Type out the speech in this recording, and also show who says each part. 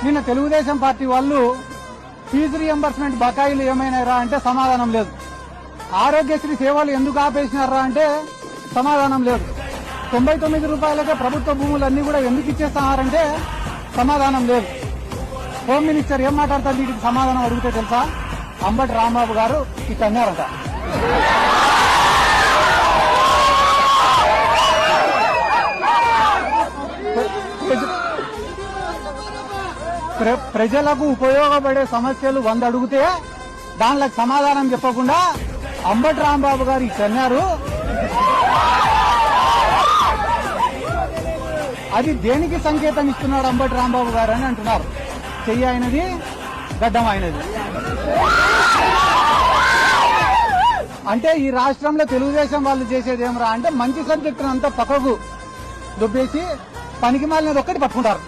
Speaker 1: నిన్న తెలుగుదేశం పార్టీ వాళ్ళు fee reimbursement బకాయిలు ఏమైనారా అంటే సమాధానం లేదు. ఆరోగ్యశ్రీ సేవలు ఎందుకు ఆపేసినారా అంటే సమాధానం లేదు. 99 రూపాయలకే ప్రభుత్వ భూములన్నీ కూడా ఎందుకు ఇచ్చేస్తున్నారంటే సమాధానం లేదు. హోమ్ మినిస్టర్ ఏం మాట్లాడతారు వీటికి సమాధానం అడిగితే తెలుసా? అంబటి రాంబాబు గారు ఇట్లా అన్నారంట. ప్రజలకు ఉపయోగపడే సమస్యలు 100 అడిగితే దానిలకు సమాధానం చెప్పకుండా అంబటి రాంబాబు గారు ఇట్లా అన్నారు. అది దేనికి సంకేతం ఇస్తున్నాడు అంబటి రాంబాబు గారు అని అంటున్నారు. చెయ్యి అయినది, గడ్డం అయినది. అంటే ఈ రాష్ట్రంలో తెలుగుదేశం వాళ్ళు చేసేది ఏమరా అంటే మంచి సబ్జెక్టును అంతా పక్కకు దుబ్బేసి పనికి మాలినది ఒక్కటి పట్టుకుంటారు.